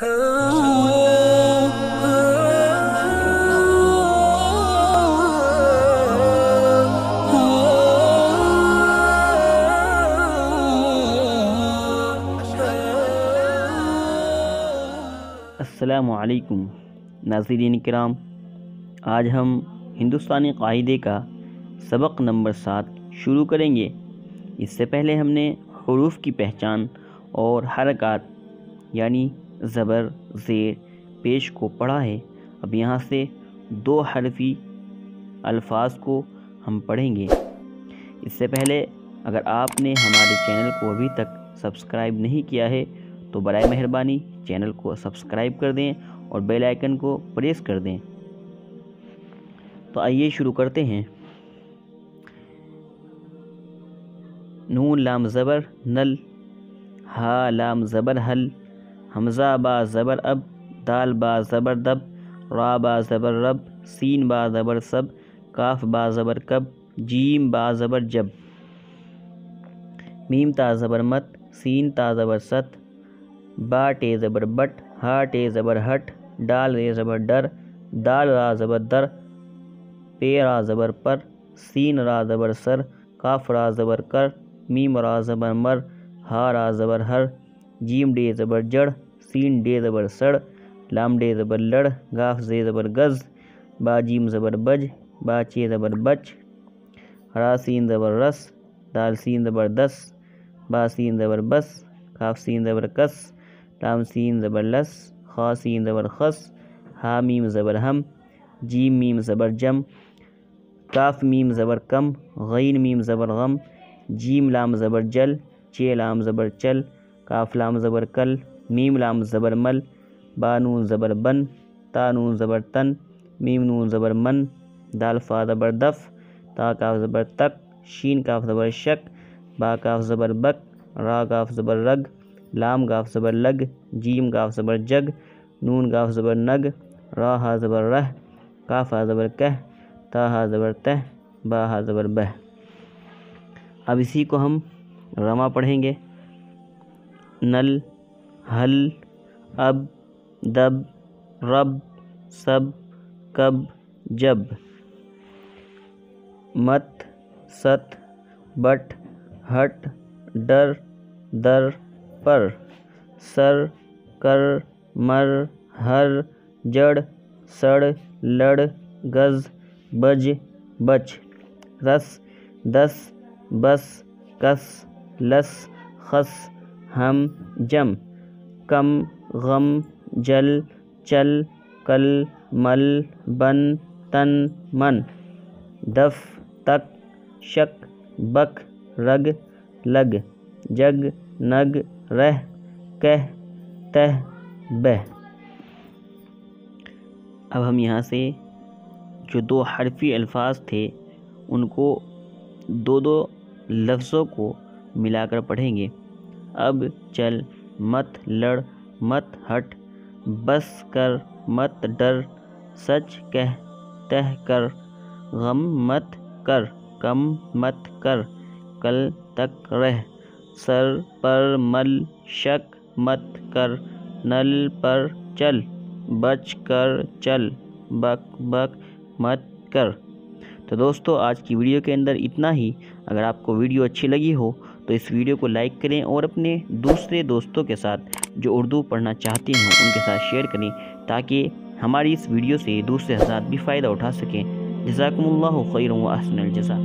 السلام علیکم ناظرین کرام، آج ہم ہندوستانی قاعدے کا سبق نمبر 7 شروع کریں گے۔ اس سے پہلے ہم نے حروف کی پہچان اور حرکات یعنی زبر، زیر، پیش کو پڑھا ہے۔ اب یہاں سے 2 حرفی الفاظ کو ہم پڑھیں گے۔ اس سے پہلے اگر آپ نے ہمارے چینل کو ابھی تک سبسکرائب نہیں کیا ہے تو برائے مہربانی چینل کو سبسکرائب کر دیں اور بیل آئیکن کو پریس کر دیں۔ تو آئیے شروع کرتے ہیں۔ نون لام زبر نل، ہا لام زبر حل، حمزہ با زبر اب، دال با زبر دب، را با زبر رب، سین با زبر سب، کاف با زبر کب، جیم با زبر جب، میم تا زبر مت، سین تا زبر ست، با ٹے زبر بٹ، ہا ٹے زبر ہٹ، ڈال رے زبر ڈر، دال را زبر در، پے را زبر پر، سین را زبر سر، کاف را زبر کر، میم را زبر مر، ہا را زبر ہر، جیم ڈے زبر جڑ، سین ڈے زبر سڑ، لام ڈے زبر لڑ، گاف زے زبر گز، با جیم زبر بج، با چے زبر بچ، را سین زبر رس، دال سین زبر دس، با سین زبر بس، کاف سین زبر کس، لام سین زبر لس، خا سین زبر خس، ہا میم زبر ہم، جیم میم زبر جم، کاف میم زبر کم، غین میم زبر غم، جیم لام زبر جل، چے لام زبر چل، کاف لام زبر کل، میم لام زبر مل، با نون زبر بن، تا نون زبر تن، میم نون زبر من، دال فا زبر دف، تا کاف زبر تک، شین کاف زبر شک، با کاف زبر بک، را کاف زبر رگ، لام کاف زبر لگ، جیم کاف زبر جگ، نون کاف زبر نگ، را ہا زبر رہ، کاف ہا زبر کہ، تا ہا زبر تہ، با ہا زبر بہ۔ اب اسی کو ہم رما پڑھیں گے۔ نل، حل، اب، دب، رب، سب، کب، جب، مت، ست، بٹ، ہٹ، ڈر، در، پر، سر، کر، مر، ہر، جڑ، سڑ، لڑ، گز، بج، بچ، رس، دس، بس، کس، لس، خس، ہم، جم، کم، غم، جل، چل، کل، مل، بن، تن، من، دف، تک، شک، بک، رگ، لگ، جگ، نگ، رہ، کہہ، تہ، بہ۔ اب ہم یہاں سے جو 2 حرفی الفاظ تھے ان کو 2 لفظوں کو ملا کر پڑھیں گے۔ اب چل، مت لڑ، مت ہٹ، بس کر، مت ڈر، سچ کہہ، تہ کر، غم مت کر، کم مت کر، کل تک رہ، سر پر مل، شک مت کر، نل پر چل، بچ کر چل، بک بک مت کر۔ تو دوستو آج کی ویڈیو کے اندر اتنا ہی۔ اگر آپ کو ویڈیو اچھی لگی ہو تو اس ویڈیو کو لائک کریں اور اپنے دوسرے دوستوں کے ساتھ جو اردو پڑھنا چاہتے ہیں ان کے ساتھ شیئر کریں تاکہ ہماری اس ویڈیو سے دوسرے حضرات بھی فائدہ اٹھا سکیں۔ جزاکم اللہ خیر و احسن الجزا۔